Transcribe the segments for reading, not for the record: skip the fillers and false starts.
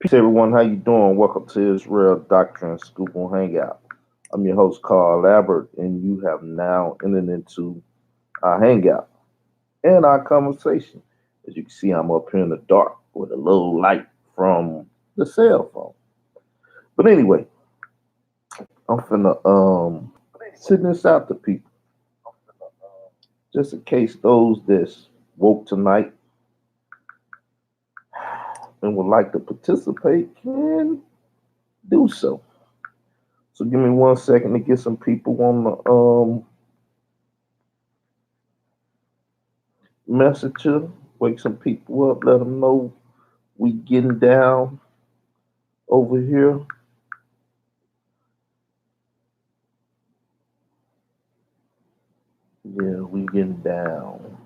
Peace, everyone. How you doing? Welcome to Israel Doctrine School Hangout. I'm your host, Carl Albert, and you have now entered into our hangout and our conversation. As you can see, I'm up here in the dark with a little light from the cell phone. But anyway, I'm finna send this out to people just in case those that's woke tonight and would like to participate can do so. So give me 1 second to get some people on the messenger, wake some people up, let them know we getting down over here. Yeah, we getting down.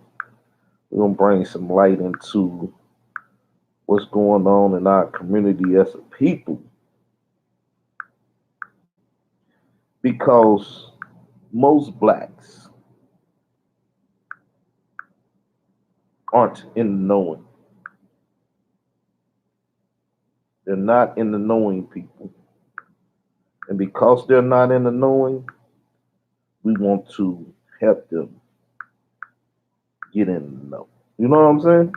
We're gonna bring some light into what's going on in our community as a people because most blacks aren't in the knowing. They're not in the knowing people. And because they're not in the knowing, we want to help them get in the know. You know what I'm saying?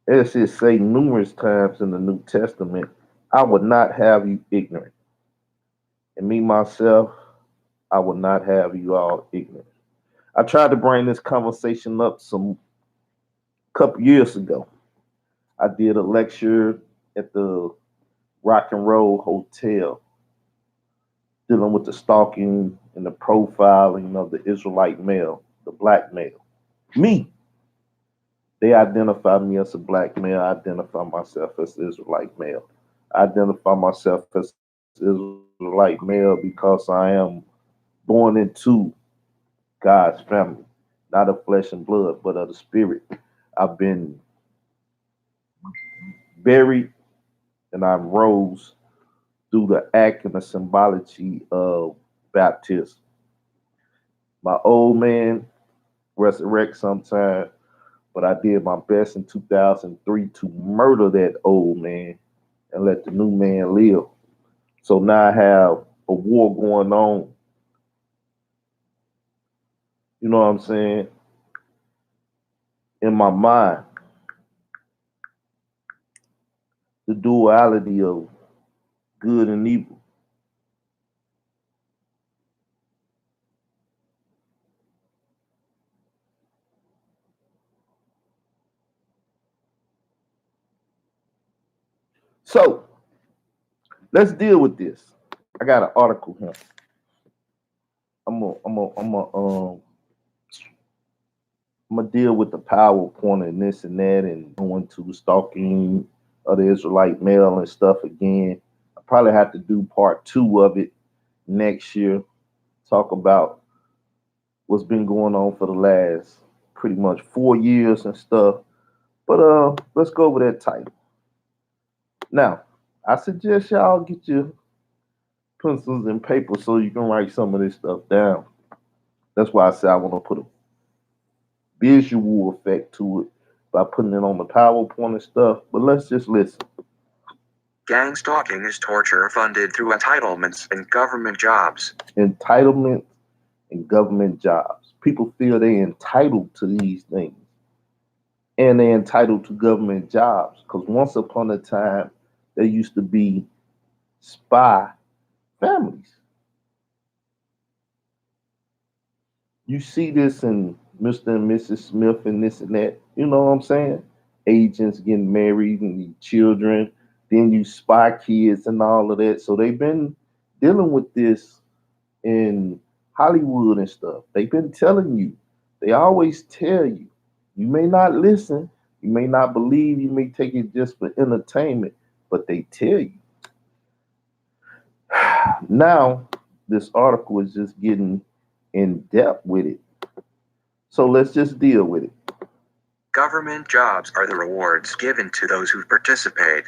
As it say numerous times in the New Testament, I would not have you ignorant. And me, myself, I would not have you all ignorant. I tried to bring this conversation up some couple years ago. I did a lecture at the Rock and Roll Hotel dealing with the stalking and the profiling of the Israelite male, the black male. Me, they identify me as a black male. I identify myself as an Israelite male. I identify myself as Israelite male because I am born into God's family, not of flesh and blood, but of the spirit. I've been buried and I rose through the act and the symbology of baptism. My old man resurrect sometime, but I did my best in 2003 to murder that old man and let the new man live. So now I have a war going on. You know what I'm saying? In my mind, the duality of good and evil. So let's deal with this. I got an article here. I'm gonna deal with the PowerPoint and this and that, and going to stalking of the Israelite male and stuff again. I probably have to do part 2 of it next year. Talk about what's been going on for the last pretty much 4 years and stuff. But let's go over that title. Now, I suggest y'all get your pencils and paper so you can write some of this stuff down. That's why I say I want to put a visual effect to it by putting it on the PowerPoint and stuff. But let's just listen. Gang stalking is torture funded through entitlements and government jobs. Entitlement and government jobs. People feel they're entitled to these things. And they're entitled to government jobs. Because once upon a time, there used to be spy families. You see this in Mr. and Mrs. Smith and this and that. You know what I'm saying? Agents getting married and children. Then you spy kids and all of that. So they've been dealing with this in Hollywood and stuff. They've been telling you. They always tell you. You may not listen. You may not believe. You may take it just for entertainment. But they tell you. Now, this article is just getting in depth with it. So let's just deal with it. Government jobs are the rewards given to those who participate.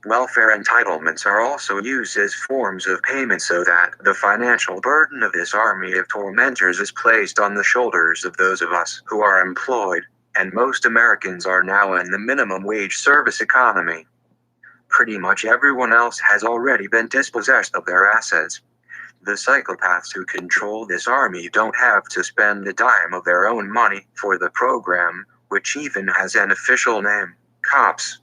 Welfare entitlements are also used as forms of payment so that the financial burden of this army of tormentors is placed on the shoulders of those of us who are employed and most Americans are now in the minimum wage service economy. Pretty much everyone else has already been dispossessed of their assets. The psychopaths who control this army don't have to spend a dime of their own money for the program, which even has an official name, cops.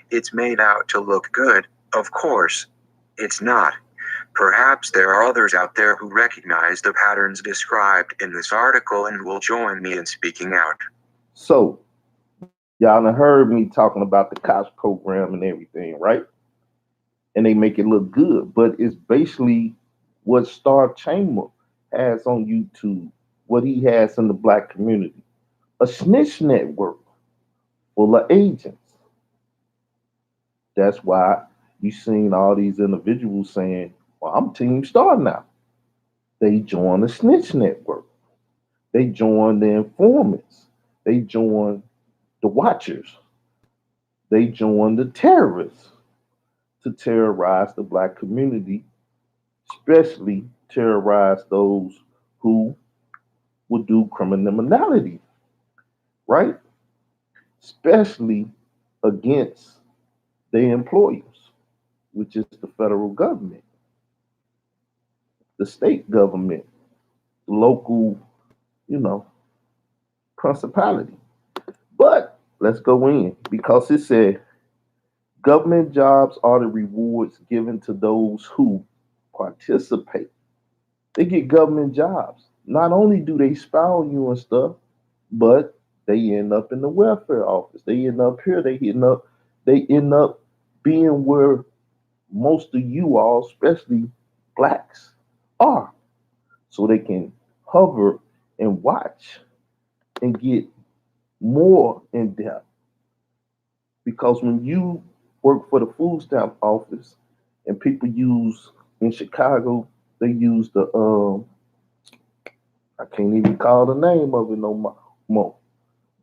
It's made out to look good, of course. It's not. Perhaps there are others out there who recognize the patterns described in this article and will join me in speaking out. So, y'all done heard me talking about the cops program and everything, right? And they make it look good, but it's basically what Star Chamber has on YouTube, what he has in the black community. A snitch network full of agents. That's why you seen all these individuals saying, well, I'm Team Star now. They joined the snitch network. They joined the informants. They joined the watchers. They joined the terrorists to terrorize the black community, especially terrorize those who would do criminality, right? Especially against their employers, which is the federal government, the state government, the local, you know, principality. But let's go in because it said government jobs are the rewards given to those who participate. They get government jobs. Not only do they spy on you and stuff, but they end up in the welfare office. They end up here. They end up being where most of you all, especially blacks, are. So they can hover and watch and get more in depth. Because when you work for the food stamp office and people use in Chicago, they use the I can't even call the name of it no more.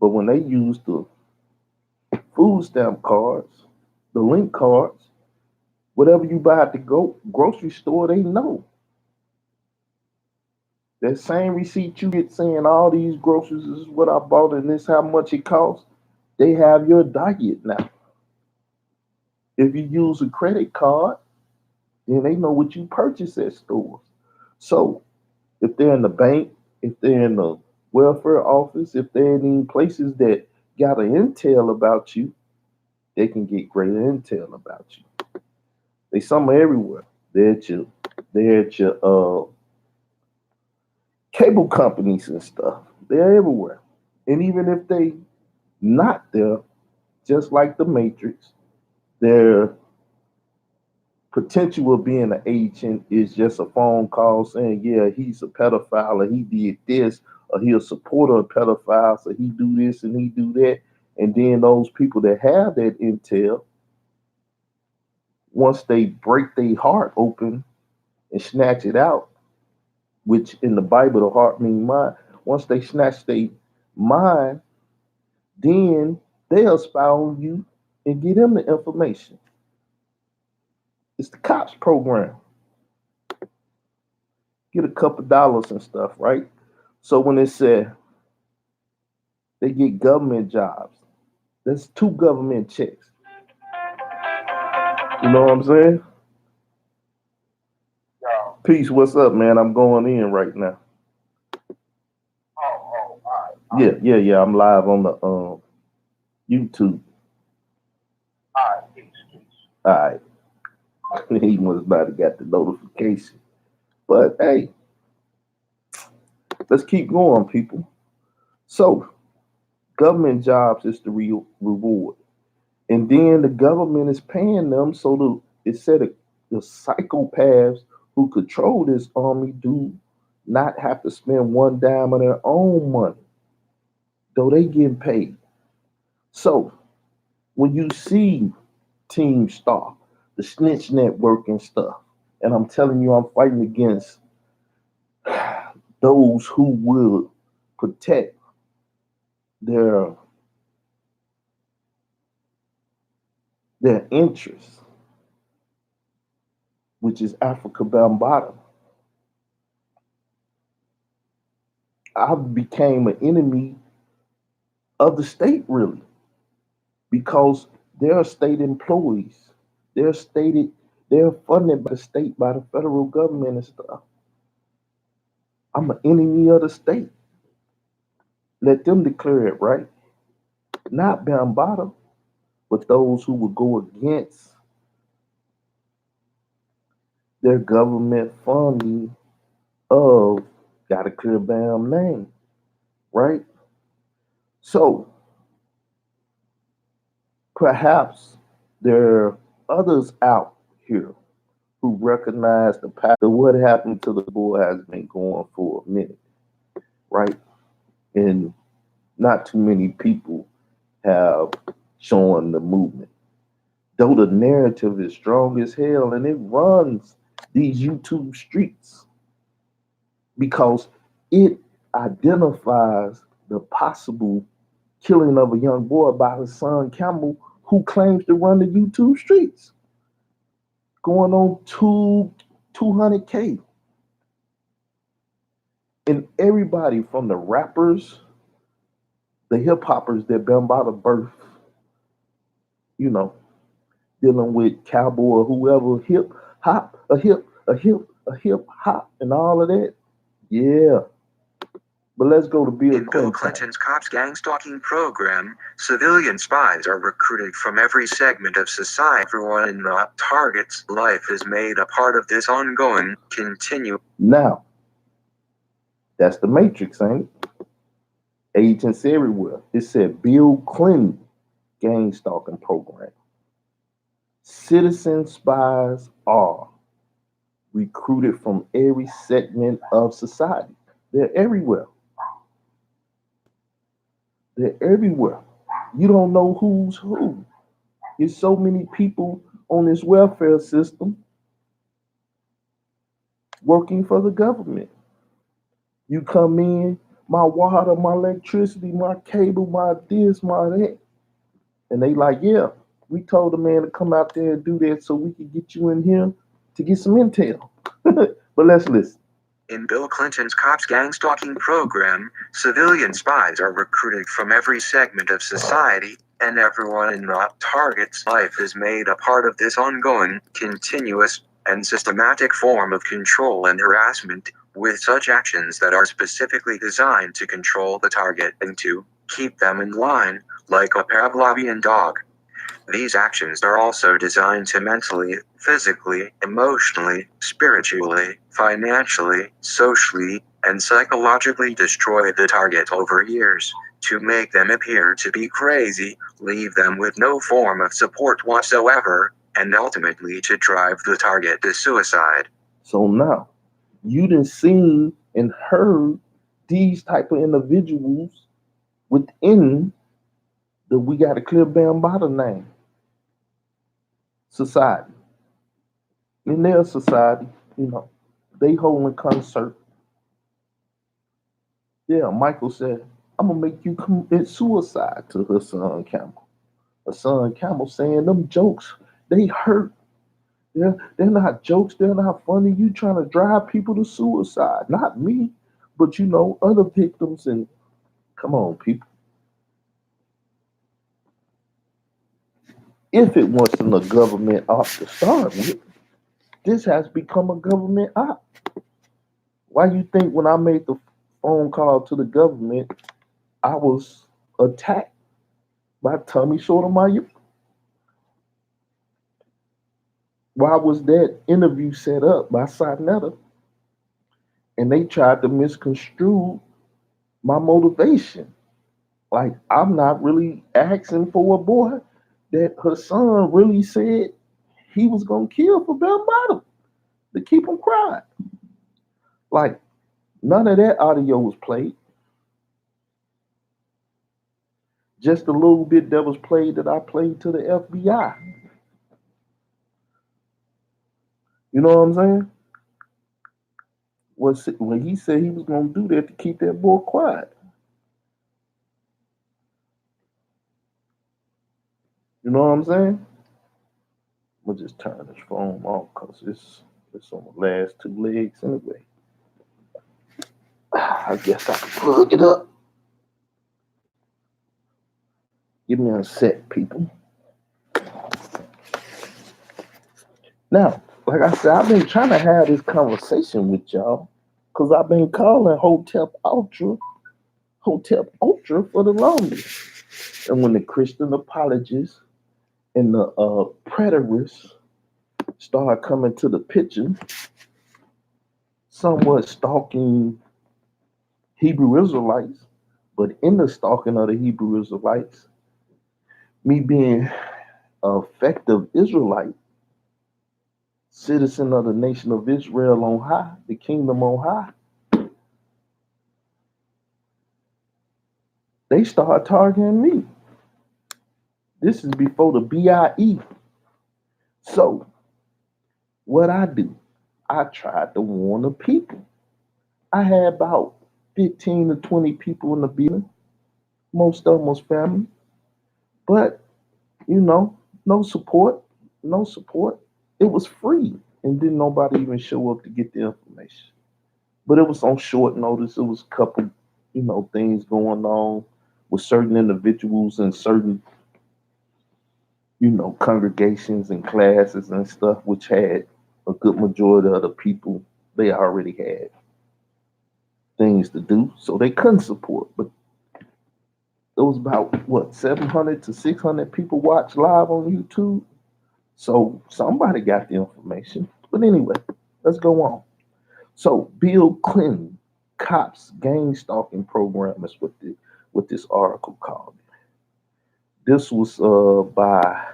But when they use the food stamp cards, the link cards, whatever you buy at the grocery store, they know. That same receipt you get saying all these groceries is what I bought and this how much it costs, they have your diet now. If you use a credit card, then they know what you purchase at stores. So if they're in the bank, if they're in the welfare office, if they're in places that got an intel about you, they can get greater intel about you. They somewhere everywhere. They're at your cable companies and stuff. They're everywhere. And even if they not there, just like the Matrix, their potential of being an agent is just a phone call saying, yeah, he's a pedophile or he did this or he a supporter of pedophiles so he do this and he do that. And then those people that have that intel, once they break their heart open and snatch it out, which in the Bible the heart means mind, once they snatch their mind, then they'll spy on you and give them the information. It's the cops program. Get a couple dollars and stuff, right? So when it said they get government jobs, that's two government checks. You know what I'm saying? Yo, Peace, what's up, man? I'm going in right now. all Yeah, yeah, yeah. I'm live on the YouTube. right, peace, peace. All right. He must about to got the notification. But hey, let's keep going, people. So government jobs is the real reward. And then the government is paying them so it said the psychopaths who control this army do not have to spend one dime of their own money, though they getting paid. So when you see Team Star, the snitch network and stuff, and I'm telling you, I'm fighting against those who will protect their their interests, which is Africa Bambaataa. I became an enemy of the state, really, because they're state employees. They're stated, they're funded by the state, by the federal government and stuff. I'm an enemy of the state. Let them declare it right. Not Bambaataa, but those who would go against their government funding of Gotta Clear Bam name, right? So perhaps there are others out here who recognize the path of what happened to the boy has been going for a minute, right? And not too many people have shown the movement. Though the narrative is strong as hell and it runs these YouTube streets because it identifies the possible killing of a young boy by his son Campbell, who claims to run the YouTube streets, going on 200K. And everybody from the rappers, the hip hoppers that been by the birth, you know, dealing with cowboy or whoever, hip hop, a hip hop, and all of that. Yeah. But let's go to Bill In Bill Clinton. Clinton's cops gang stalking program, civilian spies are recruited from every segment of society. Everyone in the target's life is made a part of this ongoing, Now, that's the Matrix, ain't it? Agents everywhere. It said Bill Clinton gang stalking program. Citizen spies are recruited from every segment of society. They're everywhere. They're everywhere. You don't know who's who. There's so many people on this welfare system working for the government. You come in, my water, my electricity, my cable, my this, my that. And they like, yeah, we told the man to come out there and do that so we could get you in here to get some intel. But let's listen. In Bill Clinton's cops gang stalking program, civilian spies are recruited from every segment of society, and everyone in the target's life is made a part of this ongoing, continuous, and systematic form of control and harassment, with such actions that are specifically designed to control the target and to keep them in line, like a Pavlovian dog. These actions are also designed to mentally, physically, emotionally, spiritually, financially, socially, and psychologically destroy the target over years, to make them appear to be crazy, leave them with no form of support whatsoever, and ultimately to drive the target to suicide. So now, you done seen and heard these type of individuals within the We Gotta Clear Bambaataa name society. In their society, you know, they holding concert. Yeah, Michael said, I'm gonna make you commit suicide to her son Campbell. Her son Campbell saying them jokes, they hurt. They're not jokes, they're not funny. You trying to drive people to suicide. Not me, but you know, other victims. And come on, people. If it wasn't a government op to start with, this has become a government op. Why you think when I made the phone call to the government, I was attacked by Tommy Sotomayor? Why was that interview set up by Sarnetta? And they tried to misconstrue my motivation. Like, I'm not really asking for a boy that her son really said he was going to kill for Bambaataa to keep him quiet. Like, none of that audio was played. Just a little bit that was played that I played to the FBI. You know what I'm saying? When he said he was going to do that to keep that boy quiet. You know what I'm saying? I'm going to just turn this phone off because it's on the last two legs anyway. I guess I can plug it up. Give me a sec, people. Now, like I said, I've been trying to have this conversation with y'all because I've been calling Hotep Ultra for the longest. And when the Christian apologists and the preterists start coming to the picture, somewhat stalking Hebrew Israelites, but in the stalking of the Hebrew Israelites, me being an effective Israelite, citizen of the nation of Israel on high, the kingdom on high, they start targeting me. This is before the BIE. So, what I do, I tried to warn the people. I had about 15 to 20 people in the building. Most of them was family. But, you know, no support. No support. It was free. And didn't nobody even show up to get the information. But it was on short notice. It was a couple, things going on with certain individuals and certain, congregations and classes and stuff, which had a good majority of the people, they already had things to do, so they couldn't support. But there was about 700 to 600 people watch live on YouTube. So somebody got the information. But anyway, let's go on. So Bill Clinton cops gang stalking program is what this article called it. This was by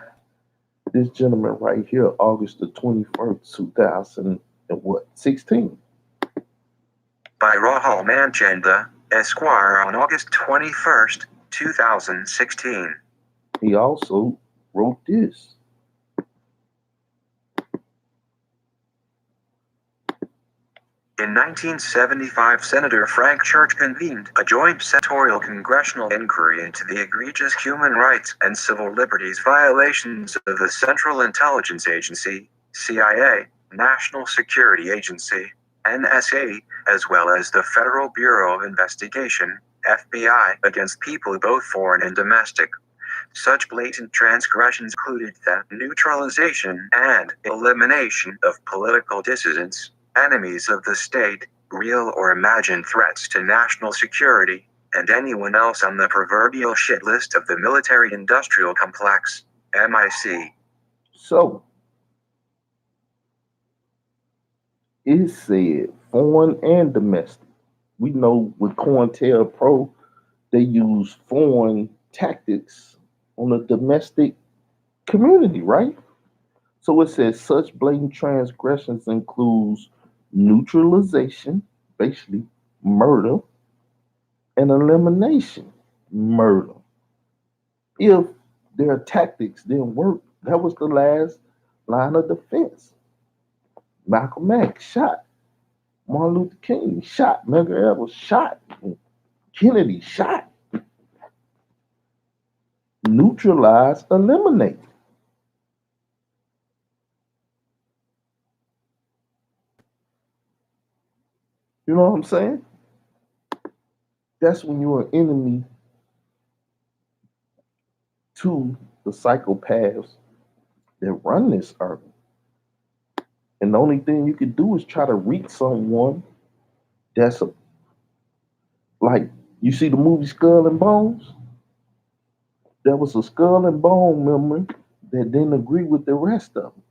this gentleman right here, August the 21st, 2016. By Rahul Manchanda, Esquire, on August 21st, 2016. He also wrote this. In 1975, Senator Frank Church convened a joint senatorial congressional inquiry into the egregious human rights and civil liberties violations of the Central Intelligence Agency, CIA, National Security Agency, NSA, as well as the Federal Bureau of Investigation, FBI, against people both foreign and domestic. Such blatant transgressions included the neutralization and elimination of political dissidents, enemies of the state, real or imagined threats to national security, and anyone else on the proverbial shit list of the military-industrial complex, MIC. So, it said foreign and domestic. We know with COINTELPRO, they use foreign tactics on the domestic community, right? So it says such blatant transgressions includes neutralization, basically murder, and elimination, murder. If their tactics didn't work, that was the last line of defense. Malcolm X shot. Martin Luther King shot. Medgar Evers shot. Kennedy shot. Neutralize, eliminate. You know what I'm saying? That's when you're an enemy to the psychopaths that run this earth. And the only thing you could do is try to reach someone that's like, you see the movie Skull and Bones? There was a Skull and Bone member that didn't agree with the rest of them.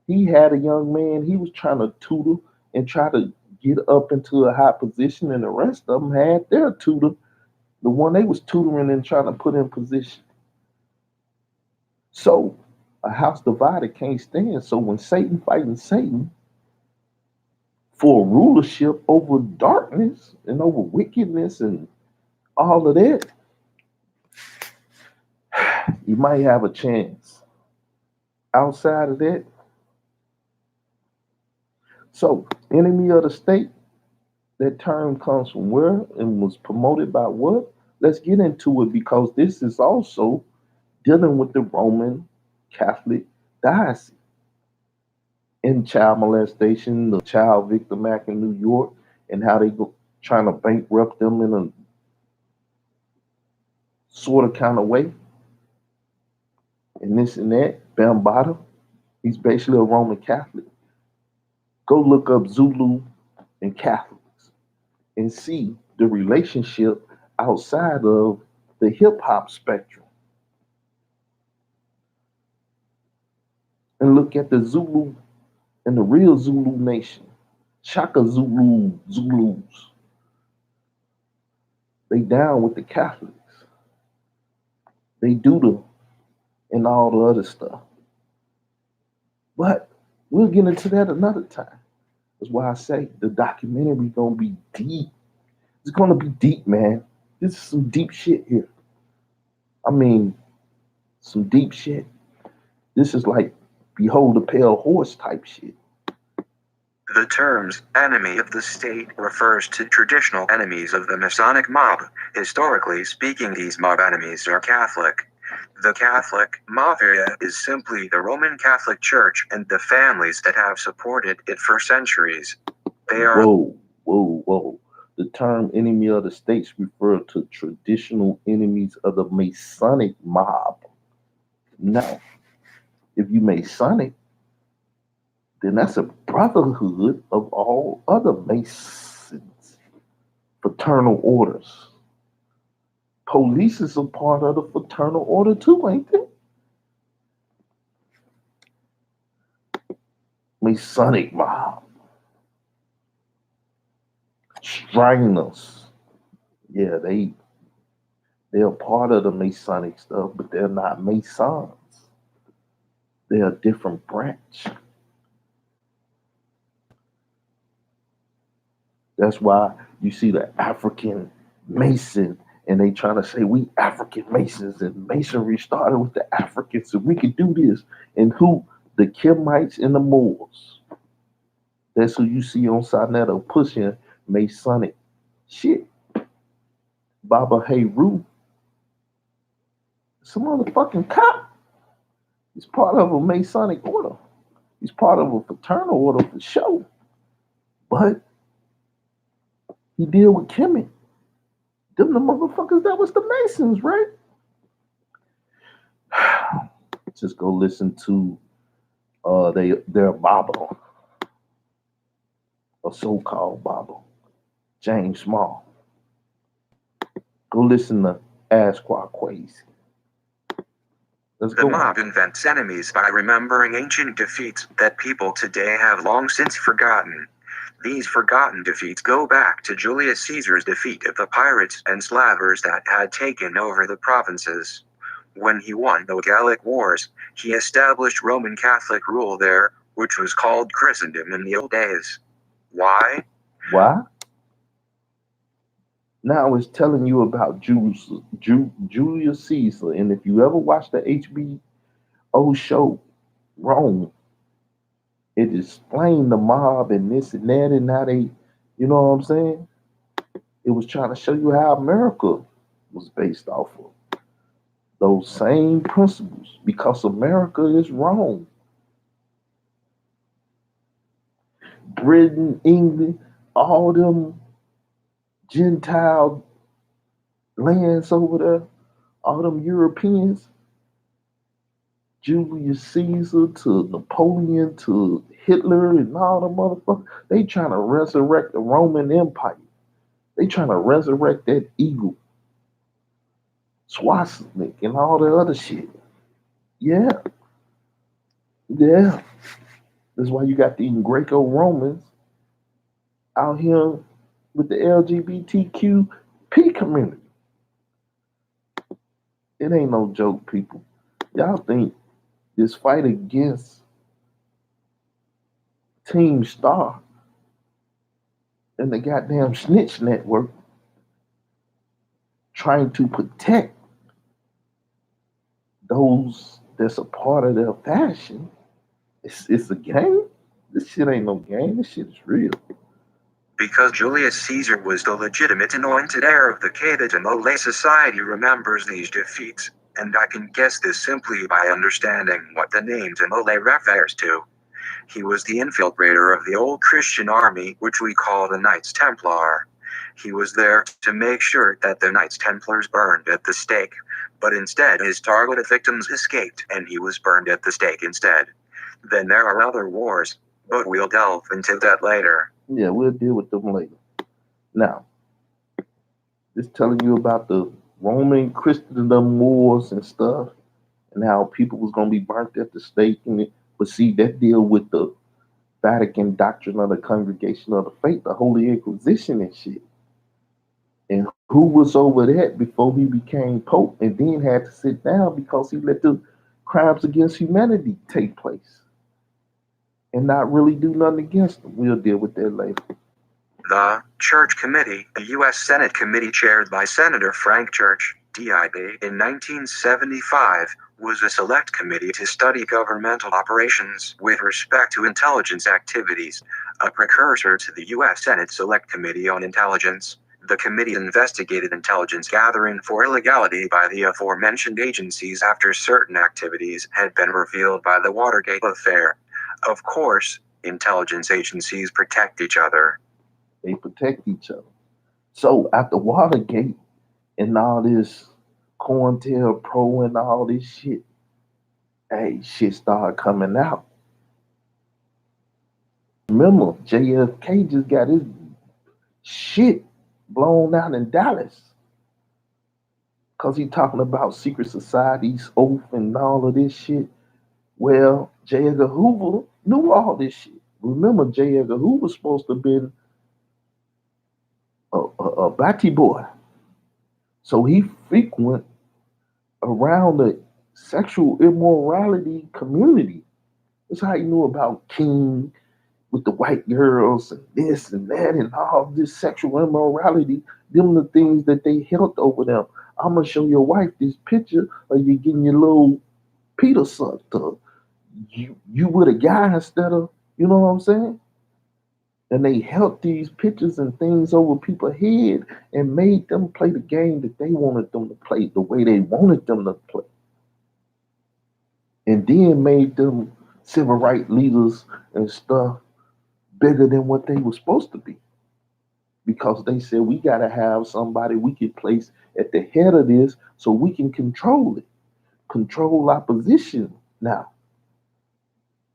He had a young man he was trying to tutor and try to get up into a high position, and the rest of them had their tutor, the one they was tutoring and trying to put in position. So a house divided can't stand. So when Satan fighting Satan for rulership over darkness and over wickedness and all of that, you might have a chance. Outside of that, so enemy of the state, that term comes from where and was promoted by what? Let's get into it because this is also dealing with the Roman Catholic diocese in child molestation, the Child Victim Act in New York, and how they go trying to bankrupt them in a sort of kind of way. and this and that. Bambata, he's basically a Roman Catholic. Go look up Zulu and Catholics and see the relationship outside of the hip hop spectrum. And look at the Zulu and the real Zulu nation. Shaka Zulus. They down with the Catholics. They do the and all the other stuff. But we'll get into that another time. That's why I say the documentary gonna be deep. It's gonna be deep, man. This is some deep shit here. I mean, some deep shit. This is like behold the pale horse type shit. The terms enemy of the state refers to traditional enemies of the Masonic mob. Historically speaking, these mob enemies are Catholic. The Catholic mafia is simply the Roman Catholic Church and the families that have supported it for centuries. They are Whoa. The term enemy of the states refer to traditional enemies of the Masonic mob. Now, if you Masonic, then that's a brotherhood of all other Masons, fraternal orders. Police is a part of the fraternal order too, ain't they? Masonic mob. Stranglers. Yeah, they're part of the Masonic stuff, but they're not Masons. They're a different branch. That's why you see the African Mason, and they trying to say we African Masons, and Masonry started with the Africans, and we could do this. And who? The Kemites and the Moors. That's who you see on Sarnetto pushing Masonic shit. Baba Heru, some motherfucking cop. He's part of a Masonic order. He's part of a fraternal order for sure. But he deal with Kemet. Them the motherfuckers that was the Masons, right? Just go listen to their Baba, a so-called Baba, James Small. Go listen to Ask Quaquazy. The mob invents enemies by remembering ancient defeats that people today have long since forgotten. These forgotten defeats go back to Julius Caesar's defeat of the pirates and slavers that had taken over the provinces. When he won the Gallic Wars, he established Roman Catholic rule there, which was called Christendom in the old days. Why? Why? Now it's telling you about Julius Caesar, and if you ever watch the HBO show Rome, it explained the mob and this and that and how they, you know what I'm saying? It was trying to show you how America was based off of those same principles because America is Rome. Britain, England, all them Gentile lands over there, all them Europeans, Julius Caesar to Napoleon to Hitler and all them motherfuckers, they trying to resurrect the Roman Empire. They trying to resurrect that eagle, swastika, and all the other shit. Yeah. That's why you got the Greco-Romans out here with the LGBTQP community. It ain't no joke, people. Y'all think this fight against Team Star and the goddamn snitch network trying to protect those that's a part of their fashion. It's a game. This shit ain't no game. This shit is real. Because Julius Caesar was the legitimate anointed heir of the Keda Mole society remembers these defeats, and I can guess this simply by understanding what the name Mole refers to. He was the infiltrator of the old Christian army, which we call the Knights Templar. He was there to make sure that the Knights Templars burned at the stake, but instead his targeted victims escaped and he was burned at the stake instead. Then there are other wars, but we'll delve into that later. Yeah, we'll deal with them later. Now, just telling you about the Roman Christendom wars and stuff, and how people was gonna be burnt at the stake, and it, but see that deal with the Vatican doctrine of the Congregation of the Faith, the Holy Inquisition and shit. And who was over that before he became Pope, and then had to sit down because he let the crimes against humanity take place and not really do nothing against them. We'll deal with that later. The Church Committee, a U.S. Senate committee chaired by Senator Frank Church, DIB, in 1975, was a select committee to study governmental operations with respect to intelligence activities, a precursor to the U.S. Senate Select Committee on Intelligence. The committee investigated intelligence gathering for illegality by the aforementioned agencies after certain activities had been revealed by the Watergate affair. Of course, intelligence agencies protect each other. They protect each other. So after Watergate and all this COINTELPRO and all this shit, hey, shit started coming out. Remember, JFK just got his shit blown out in Dallas because he talking about secret societies, oath, and all of this shit. Well, J. Edgar Hoover knew all this shit. Remember, J. Edgar Hoover was supposed to have been a batty boy. So he frequent around the sexual immorality community. That's how he knew about King with the white girls and this and that and all this sexual immorality. Them the things that they held over them. I'm gonna show your wife this picture of you getting your little Peter sucked up. You with a guy instead of, you know what I'm saying? And they held these pictures and things over people's head and made them play the game that they wanted them to play, the way they wanted them to play. And then made them civil rights leaders and stuff bigger than what they were supposed to be. Because they said we gotta have somebody we can place at the head of this so we can control it, control our position now.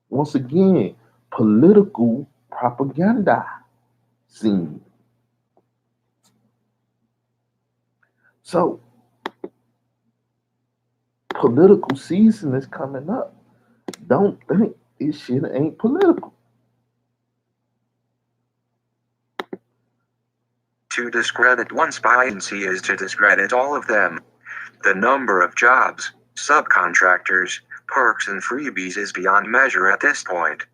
Once again, political propaganda scene. So political season is coming up. Don't think this shit ain't political. To discredit one spy agency is to discredit all of them. The number of jobs, subcontractors, perks and freebies is beyond measure at this point.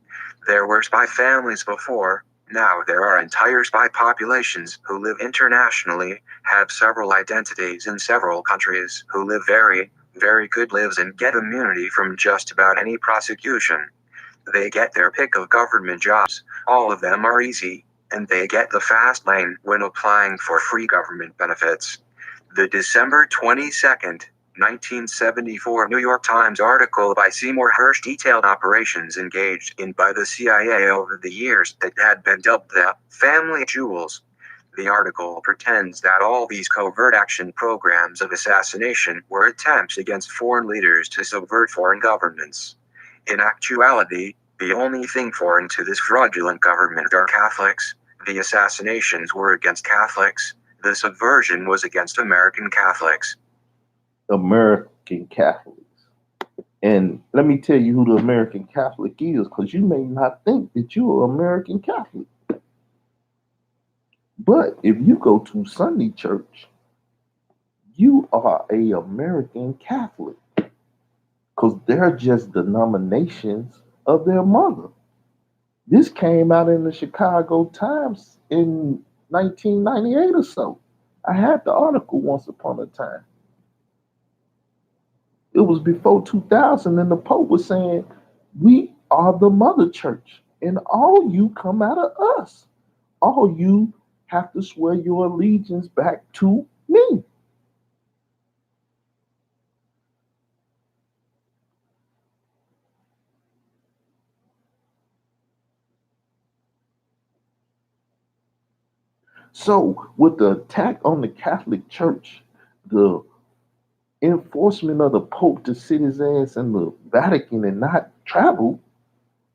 There were spy families before, now there are entire spy populations who live internationally, have several identities in several countries, who live very, very good lives and get immunity from just about any prosecution. They get their pick of government jobs, all of them are easy, and they get the fast lane when applying for free government benefits. The December 22nd, 1974 New York Times article by Seymour Hersh detailed operations engaged in by the CIA over the years that had been dubbed the Family Jewels. The article pretends that all these covert action programs of assassination were attempts against foreign leaders to subvert foreign governments. In actuality, the only thing foreign to this fraudulent government are Catholics. The assassinations were against Catholics. The subversion was against American Catholics. American Catholics. And let me tell you who the American Catholic is, because you may not think that you're an American Catholic. But if you go to Sunday church, you are a American Catholic, because they're just denominations of their mother. This came out in the Chicago Times in 1998 or so. I had the article once upon a time. It was before 2000, and the Pope was saying, we are the mother church, and all you come out of us. All you have to swear your allegiance back to me. So, with the attack on the Catholic Church, the enforcement of the Pope to sit his ass in the Vatican and not travel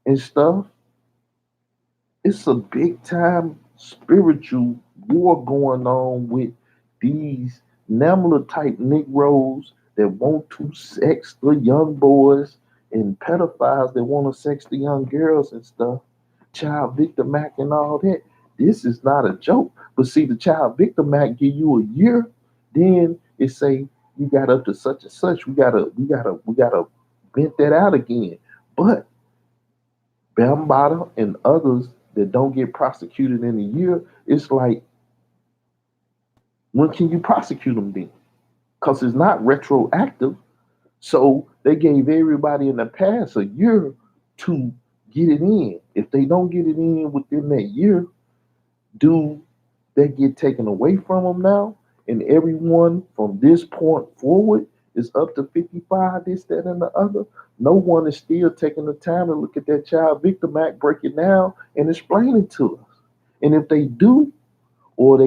and stuff, it's a big time spiritual war going on with these Namla type Negroes that want to sex the young boys and pedophiles that want to sex the young girls and stuff, child victim act and all that. This is not a joke. But see, the child victim act give you a year, then it say you got up to such and such. We gotta vent that out again. But Bambata and others that don't get prosecuted in a year, it's like, when can you prosecute them then? Because it's not retroactive. So they gave everybody in the past a year to get it in. If they don't get it in within that year, do they get taken away from them now? And everyone from this point forward is up to 55, this, that, and the other. No one is still taking the time to look at that Child Victim Act, break it down, and explain it to us. And if they do, or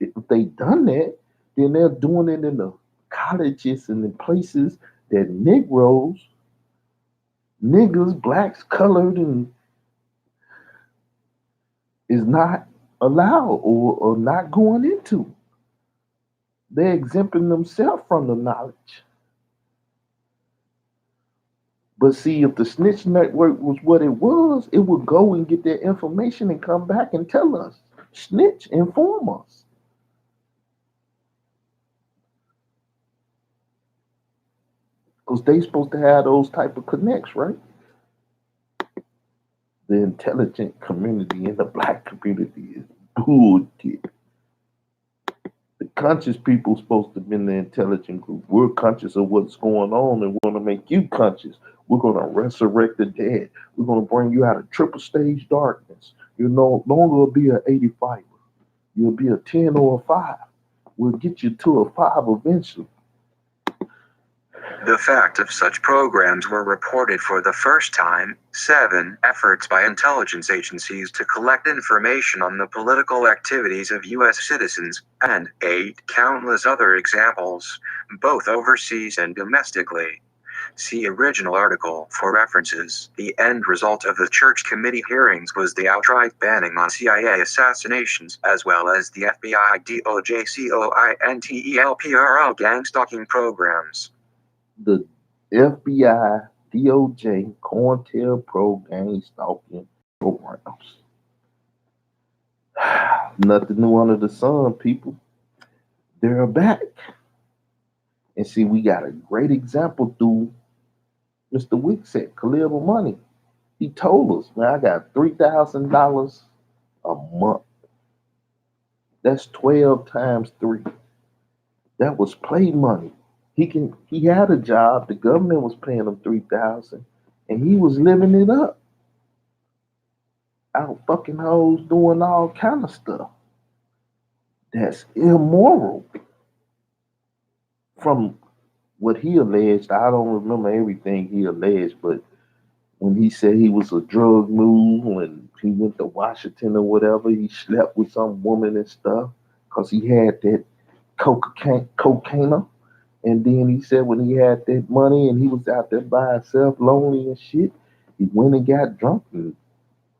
if they done that, then they're doing it in the colleges and in places that Negroes, niggas, blacks, colored, and is not allowed or not going into. They're exempting themselves from the knowledge. But see, if the snitch network was what it was, it would go and get that information and come back and tell us. Snitch, inform us. Because they supposed to have those type of connects, right? The intelligent community and the black community is bullshit. The conscious people supposed to be in the intelligent group. We're conscious of what's going on and we're going to make you conscious. We're going to resurrect the dead. We're going to bring you out of triple stage darkness. You're no longer be an 85. You'll be a 10 or a 5. We'll get you to a 5 eventually. The fact of such programs were reported for the first time. 7. Efforts by intelligence agencies to collect information on the political activities of U.S. citizens, and 8. Countless other examples, both overseas and domestically. See original article for references. The end result of the Church Committee hearings was the outright banning on CIA assassinations, as well as the FBI DOJ COINTELPRO gang stalking programs. The FBI, DOJ, COINTELPRO gang stalking programs. Nothing new under the sun, people. They're back. And see, we got a great example through Mr. Wicksett, Khalil Money. He told us, man, I got $3,000 a month. That's 12 times 3. That was play money. He had a job, the government was paying him 3,000, and he was living it up. Out fucking hoes doing all kind of stuff. That's immoral. From what he alleged, I don't remember everything he alleged, but when he said he was a drug mule and he went to Washington or whatever, he slept with some woman and stuff because he had that cocaine. And then he said when he had that money and he was out there by himself, lonely and shit, he went and got drunk and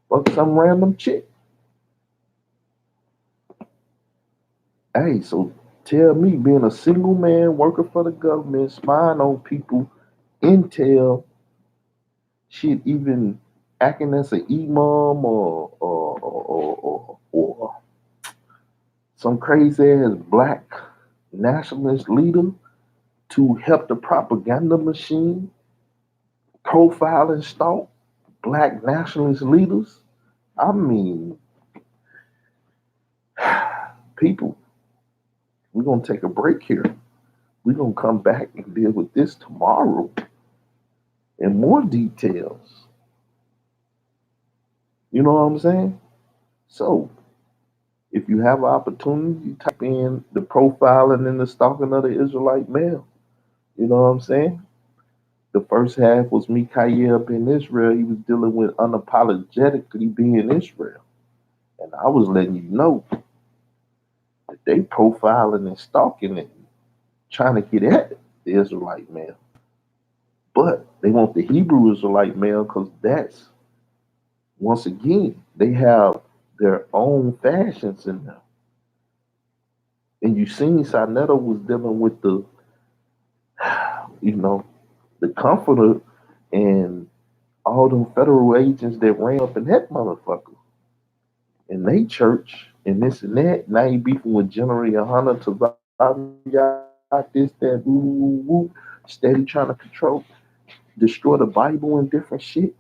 fucked some random chick. Hey, so tell me, being a single man working for the government, spying on people, intel, shit, even acting as an imam or some crazy ass black nationalist leader to help the propaganda machine profile and stalk black nationalist leaders. I mean, people, we're going to take a break here. We're going to come back and deal with this tomorrow in more details. You know what I'm saying? So, if you have an opportunity, you type in the profiling and the stalking of the Israelite male. You know what I'm saying? The first half was Mikael in Israel. He was dealing with unapologetically being Israel. And I was letting you know They profiling and stalking and trying to get at the Israelite male. But they want the Hebrew Israelite male because that's, once again, they have their own fashions in them. And you seen Sarnetta was dealing with the, you know, the comforter and all them federal agents that ran up in that motherfucker. In they church and this and that. Now you beefing with General Hunter this, that, woo, woo, woo. Steady trying to control, destroy the Bible and different shit.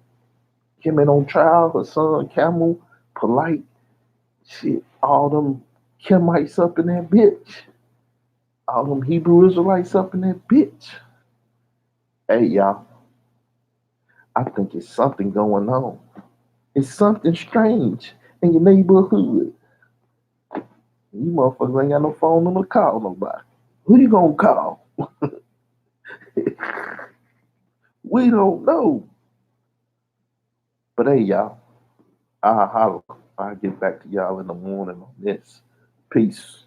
Kim on trial, her son Camel, polite, shit, all them Kemites up in that bitch. All them Hebrew Israelites up in that bitch. Hey y'all, I think it's something going on. It's something strange in your neighborhood. You motherfuckers ain't got no phone number to call nobody. Who you gonna call? We don't know. But hey y'all, I'll holler. I'll get back to y'all in the morning on this. Peace.